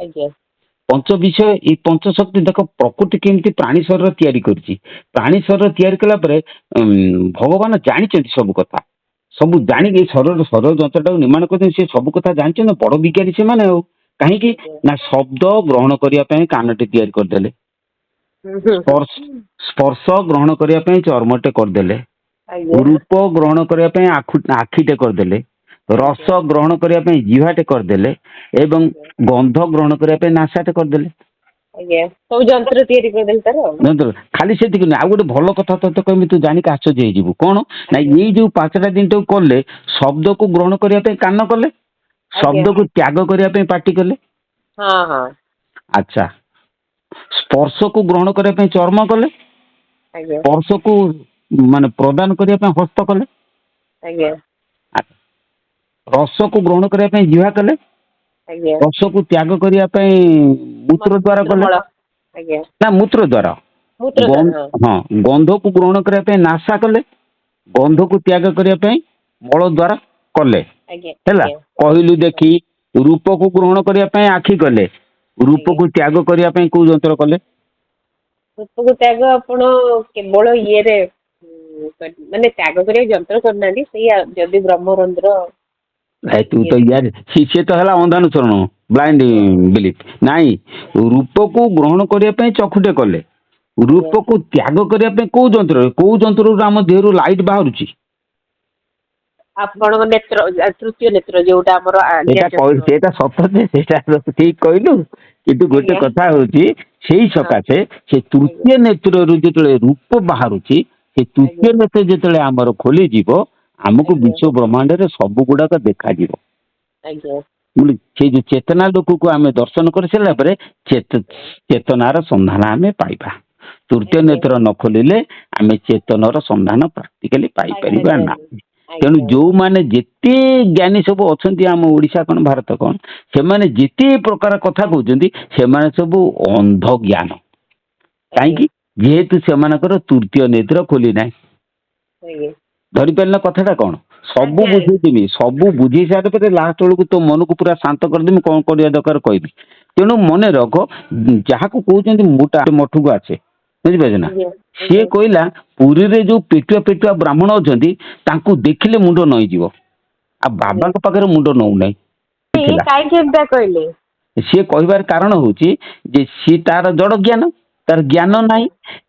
ଆଜ୍ଞା पंच विषय ये पंच शक्ति देख प्रकृति केमती प्राणी शरीर तैयारी करछि प्राणी शरीर तैयारी कला परे भगवान जानिछथि सब कथा सब जानिक शरीर शरीर जंत्रटा निर्माण करते से सब कथा जानिछन बड़ विज्ञानी से माने कहीं ଆଜ୍ଞା ना शब्द ग्रहण करिया पय कानटे तैयारी करदेले स्पर्श स्पर्श ग्रहण करिया पय चर्मटे करदेले ଆଜ୍ଞା रूप ग्रहण करिया पय आखिटे करदेले रस ଆଜ୍ଞା ग्रहण करिया पय जिह्वाटे करदेले एवं गंध ग्रहण करिया पय नासाटे करदेले ଆଜ୍ଞା ସବୁ ଯନ୍ତ୍ର ତିଆରି କରିଦେଲେ ତାର ଆଉ। खाली से आ गोटे भल कथा तो कहमी तू जानिक आश्चर्य हो कौन ना ଆଜ୍ଞା ये जो पांचटा दिन कले शब्द को ग्रहण करने कान कले ଆଜ୍ଞା शब्द को त्याग करने पार्टी कले ହଁ ହଁ अच्छा स्पर्श को ग्रहण करने चर्म कले ଆଜ୍ଞା स्पर्श को माने प्रदान करने हस्त कले ଆଜ୍ଞା रस को ग्रहण करने जिह्वा कले ଆଜ୍ଞା रस को त्याग करने मूत्र द्वारा कले ମୂତ୍ରମଳ ଆଜ୍ଞା ना मूत्र द्वारा ମୂତ୍ର ଦ୍ୱାର ହଁ हाँ गंध को ग्रहण करने नासा कले गंध को त्याग करने मल द्वारा कले ଆଜ୍ଞା है ଆଜ୍ଞା कहलु देखी रूप को ग्रहण करने आखि कले रूप ଆଜ୍ଞା को त्याग करने कौ जंत्र कले ରୂପକୁ ତ୍ୟାଗ ଆପଣ କେବଳ ଇଏରେ ମାନେ ତ୍ୟାଗ କରିବା ଯନ୍ତ୍ର କରିନାହାନ୍ତି ସେଇ ଯଦି ବ୍ରହ୍ମରନ୍ଧ୍ର तू तो यार सी तो है अंधानुचरण ब्लाइंड बिलीफ नाई रूप को ग्रहण करने चक्षुटे कले ଆଜ୍ଞା रूप को त्याग करने कौ जंत्र आम देह लाइट बाहर ଆପଣଙ୍କ ନେତ୍ର ତୃତୀୟ ନେତ୍ର ଯୋଉଟା ଆମର ଆଜ୍ଞା सेटा सत सेटा ठीक कहलु किंतु गोटे कथा होची सेही सकाशे से तृतीय नेत्र जो रूप बाहर से तृतीय नेत्र जो आमर खोली जीव आमको विश्व ब्रह्मांड रे सब गुड़ाक देखा ଆଜ୍ଞା से जो चेतना लोक को आम दर्शन कर सारा पर चेतनार संधान आम पाइबा तृतीय नेत्र न खोलिले आम चेतनार संधान प्राक्टिकली पाइपर ना तेणु जो माने जेते ज्ञानी सब अच्छा आम ओडिशा कौन भारत कौन से माने जेते प्रकार कथा कहते से माने सब अंध ज्ञान कहीं जेहेतु से तृतीय नेत्र खोली ना धरी पारे कथाटा कौन सबू बुझेदेवी सबू बुझे सारे लास्ट बेलू तो मन को पूरा शांत करदेमी कौन करने दरकार कहबी तेणु मन रख जहाँ को कहते मोटा मठू को आसे बुझिपार ना सी कहला पुरी रे जो पेटुआ पेटुआ ब्राह्मण अच्छा देखिले मुंड नईज आ बाबा पाखे मुंड नौ ना कहले सी कहबार कारण हूँ सी तार जड़ ज्ञान तार ज्ञान ना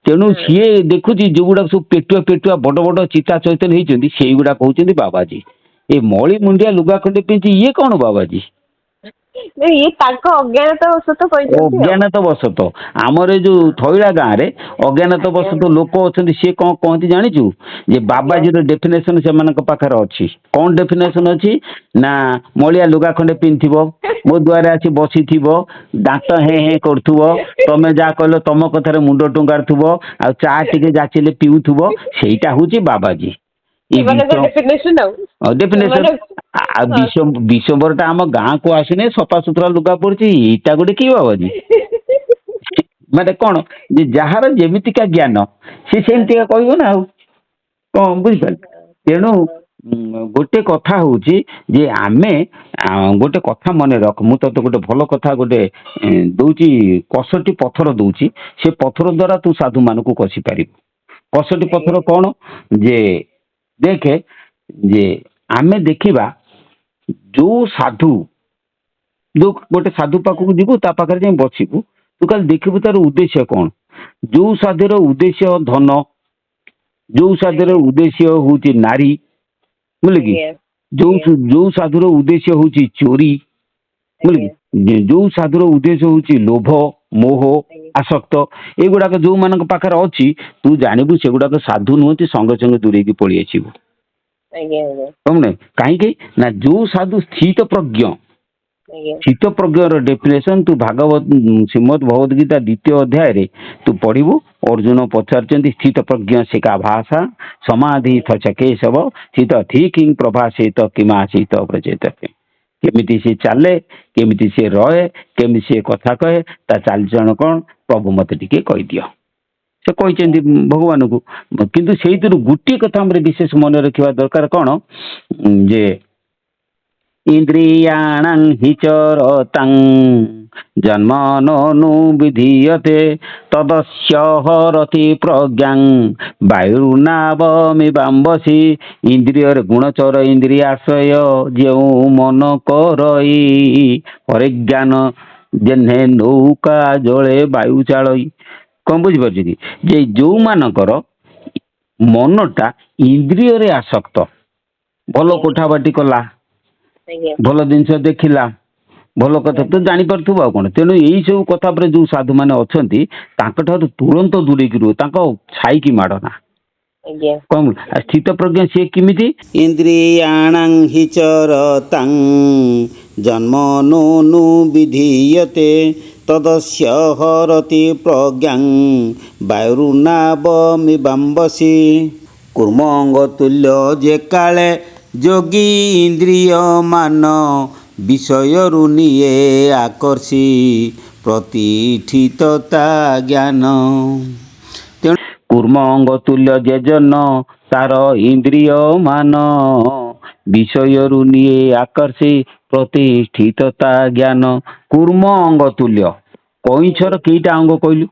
तेणु सी देखुची जो गुड़ा सब पेटुआ पेटुआ बड़ बड़ चिता चैतन्य होती से गुड़ा कहते बाबाजी ए मली मुंडिया लुगा खंडे पिंची ये कौन बाबाजी अज्ञातवशत आमर जो थईला गाँव में अज्ञातवशत लोक अच्छा सी कौन कहती जाचु जे बाबाजी डेफिनेशन से पाखे अच्छी कौन डेफिनेशन अच्छी ना मलिया लुगा खंडे पिंधि मो द्वार आसी बसी दांत हे हे कर तमें जहाँ कहल तुम कथार मुंड टुंगार आ चा टे जाचिले पीऊब सेटा हूँ बाबाजी डेफिनेशन विश्वम्बर टा आम गाँ को आसने सफा सुतरा लुगा पड़ी यहीटा गोटे कि बाबाजी माने कौन जे जार जेमितिका ज्ञान सी सेमतिका कहब ना कौन बुझिपार तेणु गोटे कथा हूँ जे आमे गोटे कथा मन रख मु तो गोटे भल कथा गोटे दौची 61 पत्थर दौची से पत्थर द्वारा तू साधु मान को कषि पार 61 पत्थर कौन जे देखे जे आमे देखिबा जो साधु जो गोटे साधु पाखक जीवु ता पाखे जाए बसबू तू कल देखिबू तार उद्देश्य कौन जो साधुर उद्देश्य धन जो साधुर उद्देश्य हूँ नारी बुझे कि जो साधुर उद्देश्य हूँ चोरी बुझे कि जो साधुर उद्देश्य हूँ लोभ मोह आसक्त एगुड़ाक जो मान पाखे अच्छी तू जानबू से गुड़ाक साधु नुहति संगे संगे दूरे की पलि आसबू कौन कहीं ना जो साधु स्थित प्रज्ञ डेफिनेशन तू भागवत श्रीमद भगवद गीता द्वितीय अध्याय रे तू पढ़ू अर्जुन पचार स्थित प्रज्ञ से का भाषा समाधि केशव स्थित थी किंग प्रभाषित किमासीत प्रचेत केमिति से चले केमिति से रहे केमिति से कथा कहे ता चाल चलन कौन प्रभु मत टिके कही दियो से कहते भगवान को किंतु से गोटे कथा विशेष मन रखा दरकार कौन जे इंद्रियाणां हि चरतां जन्मनो विधीयते तदस्य हरति प्रज्ञां वायुर्नावमिवाम्बसि इंद्रियर गुणचर इंद्रियाश्रय जेउ मन करई परिज्ञान जेन्हे नौका जले वायु चालई। कौन बुझीपार कि जे जो मानकर मनटा इंद्रिय आसक्त भल कोठाबाटी कला ଆଜ୍ଞା भल जिनस देखिला भल कथा तो जानीपु आ कौन तेणु यही सब कथा पर जो साधु मैंने अच्छा तुरंत दूरेक रुह छाई माड़ना ଆଜ୍ଞା कौन स्थित प्रज्ञा सी किमी इंद्रियाणां हि चरतां जन्मनो विधीयते तदस्य हरति प्रज्ञां वायुर्नावमिवाम्बसि कुर्मंग तुल्य जे काले जोगी इंद्रिय मान विषय निये आकर्षी प्रतिष्ठितता ज्ञान। कुर्मंग तुल्य जे जन तार इंद्रिय मान विषय निये आकर्षी प्रतिष्ठितता ज्ञान। कुर्म अंग तुल्य कईछर केईटा अंग कहलु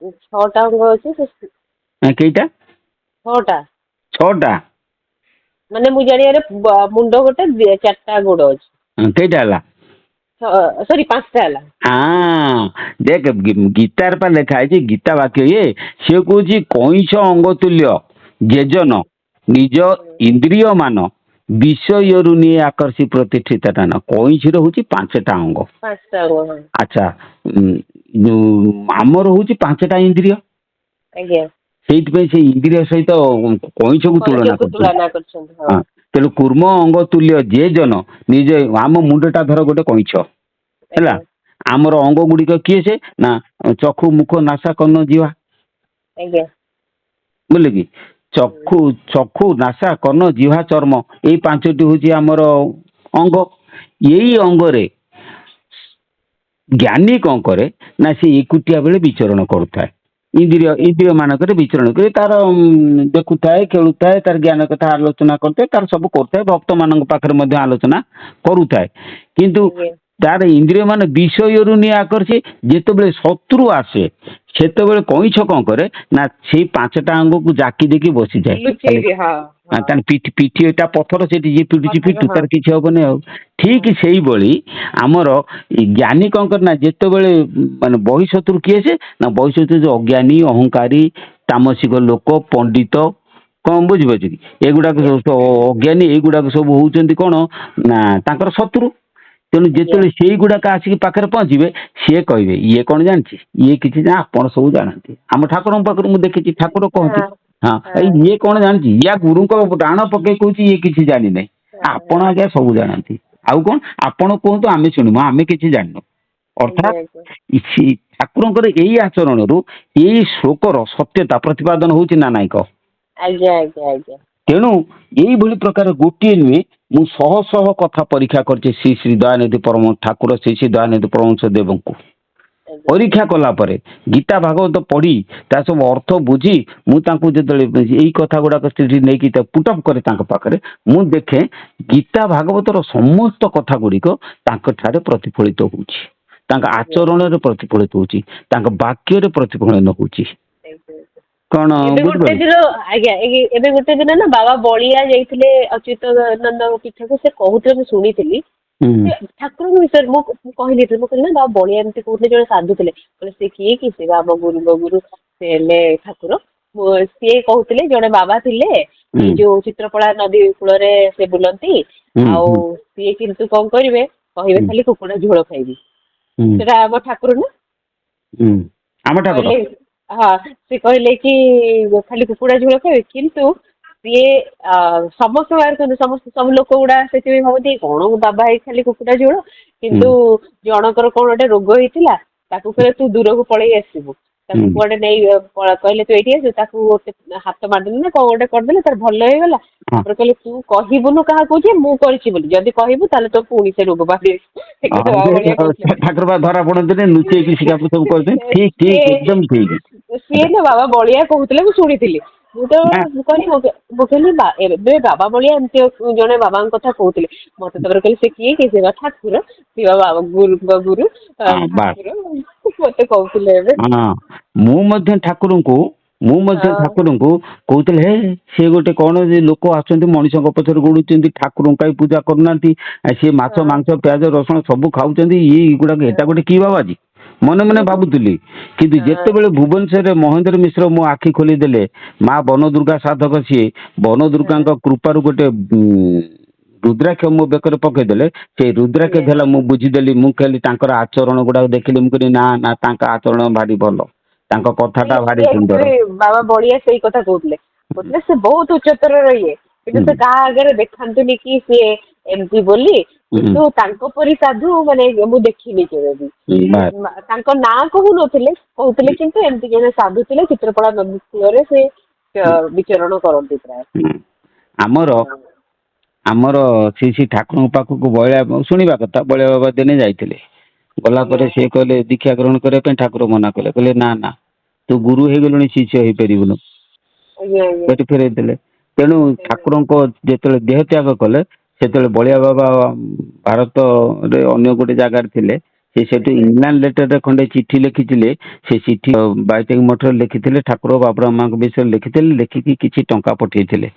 6ଟା ଅଙ୍ଗ ଅଛି केईटा 6ଟା 6टा ମାନେ ମୁଁ ଜାଣିବାରେ ମୁଣ୍ଡ ଗୋଟେ 4ଟା ଗୋଡ଼ ଅଛି केईटा हला ସରି 5ଟା ହେଲା। हाँ देख गीतार पा लिखा है गीता वाक्य ये सी कौन कईछ अंग तुल्य जेजन निज इंद्रिय मान विषय निये आकर्षी प्रतिष्ठिता न कईछर हूँ 5टा अंग 5ଟା ଅଙ୍ଗ अच्छा आमर हूँ 5टा इंद्रिय ଆଜ୍ଞା से इंद्रिय सहित कईछ को तुलना କରିଛନ୍ତି ହଁ तेणु कूर्म अंग तुल्य जे जन निज आम मुंडटा धर गोटे कईछ है आमर अंग गुड़िक किए से ना चक्षु मुख नासा कर्ण जीवा ଆଜ୍ଞା बुझे कि चक्षु चक्षु नासा कर्ण जीवा चर्म यही 5टी हूँ आमर अंग यही अंगरे ज्ञानी कौन करे ना से एकुटिया बेले विचरण करुए इंद्रिय इंद्रिय मानक विचरण कर तार देखुए खेलुए तार ज्ञान कथा आलोचना करते तार सब करता भक्त मान पाखे आलोचना करुए किंतु तार इंद्रिय मान विषय नहीं आकर्षे जिते शत्रु आसे सेत कईछ कौन करे ना से 5टा अंग को जाकी देकी बसी जाए पिठी पथर से पिटुची पिटू तार किसी हेनी आ ठीक से आमर ज्ञानी कौन करना जिते माने बहिशत्रु किए से ना बहिशत्रु जो अज्ञानी अहंकारी तामसिक लोक पंडित कौन बुझीपार कि एगुड़ाक अज्ञानी एगुड़ाक सब होती कौन ना तांकर शत्रु तेणु जिते से गुड़ाक आसिक पाखे पहुंचे सी कहे ये कौन जानची ये किसी आपड़ सब जानती आम ठाकुर पाखर मुझे देखी ठाकुर कहती हाँ ये कौन जानची या गुरु को डाण पकई कहूँ ये किसी जानी ना आपण आज्ञा सब जानती आउ कौन आपण कहतु आम शुणु आम किसी जानू अर्थात ठाकुर यही आचरण रु यही श्लोकर सत्यता प्रतिपादन होची ना नाई कह तेणु यही प्रकार गोटे नुहे मु शह शह कथा परीक्षा करछे श्री श्री दयानिधि परम ठाकुर श्री श्री दयानिधि परमहंस देव को परीक्षा कला परे गीता भागवत पढ़ी ता सब अर्थ बुझी मुझे यही कथा गुड़ाक नहीं पुटअप करे पाखे मु देखे गीता भागवतर समस्त कथा गुड़िक प्रतिफलित होउछि आचरण प्रतिफलित होउछि वाक्य प्रतिफलन होउछि कौन गोटे दिन ना बाबा बलिया जाइए अच्युतानंद पीठ को से कहते मुझे शुणी ठाकुर विषय कहली ना बाबा बलिया एमती कहते जड़े साधु थे सी किए कि से आम गुरु गुरु से ठाकुर सी कहते जड़े बाबा थे जो चित्रपड़ा नदी कूल से बुलती सी किंतु कौन करेंगे कहे खाली कुकुड़ा झोल खाइबी से आम ठाकुर ना हाँ से कहले कि खाली कुकुड़ा झोल खाइबे किंतु सी समस्त बाहर समस्त सब लोक गुड़ा से भावती कौन बाबा खाली कुकुड़ा झोल किंतु जनकर कौन गोटे रोग होता कहले तू दूर को पलि आसबू कुआडे नहीं कहले तू ये गोटे हाथ मारदेले ना कौन गोटे करदे तार भल हो गला कहले तू कहबुनु क्या कहे मुझे जदि कहबू ताले तो पुणी से रोग बाहर धरा पड़ते लुचेक सब करते ठीक ठीक एकदम ठीक सी ना बाबा बलिया कहते शुणी ମୁଁ ତ ନା କହିଲି ମୁଁ କହିଲି ଏବେ ବାବା ଭଳିଆ ଏମିତି ଜଣେ ବାବାଙ୍କ କଥା କହୁଥିଲେ। ମତେ ତାପରେ କହିଲେ ସେ କିଏ କି? ସେ ବା ଠାକୁର, ସେ ବା ବାବା ଗୁରୁଙ୍କ ଗୁରୁ ବାସ୍ ଠାକୁର ମତେ କହୁଥିଲେ ଏବେ। ହଁ ମୁଁ ମଧ୍ୟ ହଁ ଠାକୁରଙ୍କୁ କହୁଥିଲି ହେ ସେ ଗୋଟେ କଣ ଯେ ଲୋକ ଆସୁଛନ୍ତି ମଣିଷଙ୍କ ପଛରେ ଗୋଡୁଛନ୍ତି ଠାକୁରଙ୍କୁ କାହିଁ ପୂଜା କରୁନାହାନ୍ତି, ସିଏ ମାଛ ହଁ ମାଂସ ପିଆଜ ରସୁଣ ସବୁ ଖାଉଛନ୍ତି, ଇଏ ଏଗୁଡାକ ଏଟା ଗୋଟେ କି ବାବାଜୀ ମନେ ମନେ ଭାବୁଥିଲି। କିନ୍ତୁ ହଁ ଯେତେବେଳେ ଭୁବନେଶ୍ୱରରେ ମହେନ୍ଦ୍ର ମିଶ୍ର ମୋ ଆଖି ଖୋଲିଦେଲେ, ମା ବନ ଦୁର୍ଗା ସାଧକ ସିଏ, ବନ ହଁ ଦୁର୍ଗାଙ୍କ କୃପାରୁ ଗୋଟେ ରୁଦ୍ରାକ୍ଷ ମୋ ବେକରେ ପକେଇଦେଲେ, ସେଇ ରୁଦ୍ରାକ୍ଷ ଆଜ୍ଞା। ଦେଲା ମୁଁ ବୁଝିଦେଲି। ମୁଁ କହିଲି ତାଙ୍କର ଆଚରଣ ଗୁଡାକ ଦେଖିଲି, ମୁଁ କହିଲି ନା ନା ତାଙ୍କ ଆଚରଣ ଭାରି ଭଲ, ତାଙ୍କ କଥାଟା ଭାରି ସୁନ୍ଦର। ଆକ୍ଚୁଆଲି ବାବା ବଳିଆ ସେଇ କଥା କହୁଥିଲେ। କହୁଥିଲେ ସେ ବହୁତ ଉଚ୍ଚତର ଇଏ, କିନ୍ତୁ ହୁଁ ସେ କାହା ଆଗରେ ଦେଖାନ୍ତୁନି କି ସିଏ ଏମିତି ବୋଲି। ହୁଁ କିନ୍ତୁ ତାଙ୍କ ପରି ସାଧୁ ମାନେ ମୁଁ ଦେଖିନି କେବେ ବି। ବାସ୍ ତାଙ୍କ ନାଁ କହୁନଥିଲେ, କହୁଥିଲେ କିନ୍ତୁ ଏମିତି ଜଣେ ସାଧୁ ଥିଲେ, ଚିତ୍ରକଳା ନଦୀ କୂଳରେ ସେ ବିଚରଣ କରନ୍ତି ପ୍ରାୟ। ହୁଁ। ଆମର ଆମର ଶ୍ରୀ ଠାକୁରଙ୍କ ପାଖକୁ ବଳିଆ ଶୁଣିବା କଥା, ବଳିଆ ବାବା ଦିନେ ଯାଇଥିଲେ। ଗଲା ଆଜ୍ଞା ପରେ ସିଏ କହିଲେ ଦୀକ୍ଷା ଗ୍ରହଣ କରିବା ପାଇଁ, ଠାକୁର ମନା କଲେ, କହିଲେ ନା ନା ତୁ ଗୁରୁ ହେଇଗଲୁଣି ଶିଷ୍ୟ ହେଇପାରିବୁନୁ, ଆଜ୍ଞା ଆଜ୍ଞା ସେଠି ଫେରେଇ ଦେଲେ। ତେଣୁ ଠାକୁରଙ୍କ ଯେତେବେଳେ ଦେହ ତ୍ୟାଗ କଲେ, ସେତେବେଳେ ବଳିଆ ବାବା ଭାରତରେ ଅନ୍ୟ ଗୋଟେ ଜାଗାରେ ଥିଲେ। ସେ ସେଠୁ ଇଂଲାଣ୍ଡ ଲେଟରରେ ଖଣ୍ଡେ ଚିଠି ଲେଖିଥିଲେ। ସେ ଚିଠି ବାଇତେଇ ମଠରେ ଲେଖିଥିଲେ, ଠାକୁର ବାବୁରାମ ମାଙ୍କ ବିଷୟରେ ଲେଖିଥିଲେ, ଲେଖିକି କିଛି ଟଙ୍କା ପଠେଇଥିଲେ।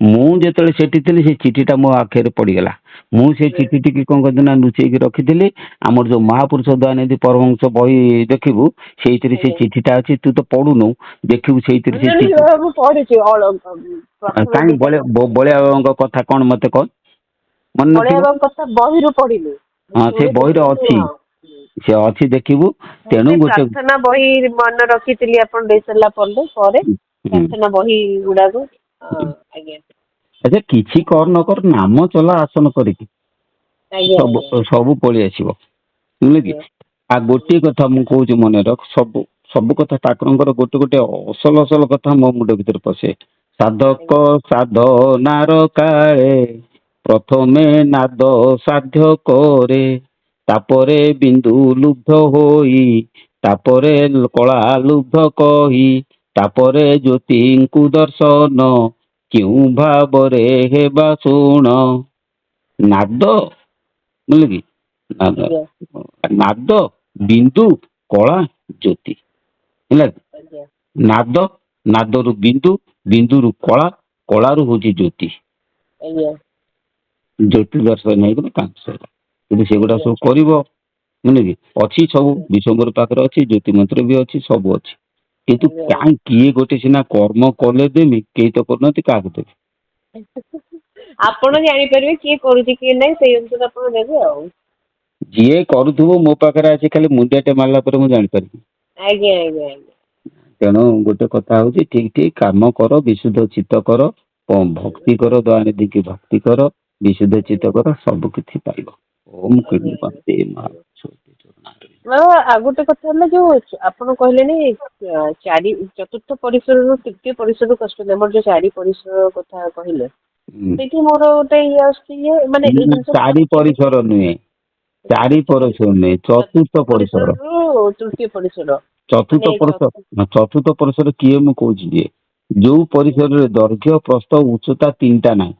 ମୁଁ ଯେତେବେଳେ ସେଠି ଥିଲି, ସେ ଚିଠିଟା ମୋ ଆଖିରେ ପଡିଗଲା। ମୁଁ ସେ ଚିଠି ଟିକି କଣ କରିଛି ନା ଲୁଚେଇକି ରଖିଥିଲି। ଆମର ଯୋଉ ମହାପୁରୁଷ ଦୟାନିଧି ପରମହଂସ ବହି ଦେଖିବୁ, ସେଇଥିରେ ସେ ଆଜ୍ଞା। ଚିଠିଟା ଅଛି। ତୁ ତ ପଢୁନୁ, ଦେଖିବୁ ସେଇଥିରେ ସେ ଚିଠି। ମୁଁ ପଢିଛି ପ୍ରଥମ କାହିଁ ଦ୍ଵିତୀୟ ବଳିଆ ବାବାଙ୍କ କଥା କଣ ମତେ କହ, ମନେ ବଳିଆ ନଥିବ? ବାବାଙ୍କ କଥା ବହିରୁ ପଢିନି, ହଁ ସେ ଶୁଣିଥିଲି ବହିରେ କିନ୍ତୁ ଅଛି, ସେ ଅଛି ଦେଖିବୁ। ମୁଁ ତେଣୁ ବି ଗୋଟେ ପ୍ରାର୍ଥନା ବହି ମନେ ରଖିଥିଲି ଆପଣ ଦେଇ ସାରିଲା ପରେ ହୁଁ ପ୍ରାର୍ଥନା ବହି ଗୁଡାକୁ। ଆଜ୍ଞା ଆଚ୍ଛା କିଛି କର ନ କର ନାମ ଚଲା ଆସନ କରିକି ଆଜ୍ଞା ସବୁ ସବୁ ପଳେଇ ଆସିବ, ବୁଝିଲେ କି? ଆଜ୍ଞା ଆଉ ଗୋଟିଏ କଥା ମୁଁ କହୁଛି ମନେ ରଖ, ସବୁ କଥା ଠାକୁରଙ୍କର ଗୋଟେ ଗୋଟେ ଅସଲ କଥା ମୋ ମୁଣ୍ଡ ଭିତରେ ପଶେ। ସାଧକ ଆଜ୍ଞା ସାଧନାର କାଳେ ପ୍ରଥମେ ନାଦ ସାଧ୍ୟ କରେ, ତାପରେ ବିନ୍ଦୁ ଲୁବ୍ଧ ହୋଇ, ତାପରେ କଳା ଲୁବ୍ଧ କହି, ତାପରେ ଜ୍ୟୋତିଙ୍କୁ ଦର୍ଶନ, କେଉଁ ଭାବରେ ହେବା ଶୁଣ। ନାଦ ବୁଝିଲେ କି? ଆଜ୍ଞା ନାଦ ବିନ୍ଦୁ କଳା ଜ୍ୟୋତି ହେଲା। ଆଜ୍ଞା ନାଦ, ନାଦରୁ ବିନ୍ଦୁ, ବିନ୍ଦୁରୁ କଳା, କଳାରୁ ହଉଛି ଜ୍ୟୋତି। ଆଜ୍ଞା ଜ୍ୟୋତି ଦର୍ଶନ ହେଇଗଲେ କାମ ସଇଲା। କିନ୍ତୁ ସେଗୁଡା ଆଜ୍ଞା ସବୁ କରିବ, ନୁହେଁ କି? ଅଛି ସବୁ ବିଶ୍ୱମ୍ବର ପାଖରେ ଅଛି, ଜ୍ୟୋତି ମନ୍ତ୍ର ବି ଅଛି, ସବୁ ଅଛି। କିନ୍ତୁ ଆଜ୍ଞା କାହିଁ କିଏ ଗୋଟେ ସିନା କର୍ମ କଲେ ଦେମି, କେହି ତ କରୁନାହାନ୍ତି, କାହାକୁ ଦେବି? ଆପଣ ଜାଣିପାରିବେ କିଏ କରୁଛି କିଏ ନାହିଁ, ସେଇ ଅନୁସାରେ ଆପଣ ଦେବେ ଆଉ। ଯିଏ କରୁଥିବ ମୋ ପାଖରେ ଆସି ଖାଲି ମୁଣ୍ଡିଆଟେ ମାରିଲା ପରେ ମୁଁ ଜାଣିପାରିବି। ଆଜ୍ଞା ଆଜ୍ଞା ଆଜ୍ଞା ତେଣୁ ଗୋଟେ କଥା ହଉଛି, ଠିକ କାମ କର, ବିଶୁଦ୍ଧ ଚିତ୍ତ କର, ଭକ୍ତି କର, ଦୟାନିଧିକି ଭକ୍ତି କର, ବିଶୁଦ୍ଧ ଚିତ୍ତ କର, ସବୁ କିଛି ପାଇବ। ଓମ୍ ଆଜ୍ଞା ଆଜ୍ଞା। ବନ୍ଦେ ମାତରମ୍। ଆଉ ଗୋଟେ କଥା ହେଲା, ଯୋଉ ଆପଣ କହିଲେନି ଚତୁର୍ଥ ପରିସରରୁ ତୃତୀୟ ପରିସରକୁ ଆସୁଛନ୍ତି, ଆମର ଯୋଉ ଚାରି ପରିସର କଥା କହିଲେ, ସେଇଠି ମୋର ଗୋଟେ ଇଏ ଆସୁଛି, ଇଏ ମାନେ ଏଇ ଜିନିଷ ଚାରି କେମିତି? ପରିସର ନୁହେଁ, ଚାରି ପରିସର ନୁହେଁ, ଚତୁର୍ଥ ପରିସର। ତୃତୀୟ ପରିସର ଚତୁର୍ଥ ମାନେ ପରିସର, ଚତୁର୍ଥ ପରିସର କିଏ ମୁଁ କହୁଛି, ଯିଏ ଯୋଉ ପରିସରରେ ଦୈର୍ଘ୍ୟ ପ୍ରସ୍ତ ଉଚ୍ଚତା ତିନିଟା ନାହିଁ,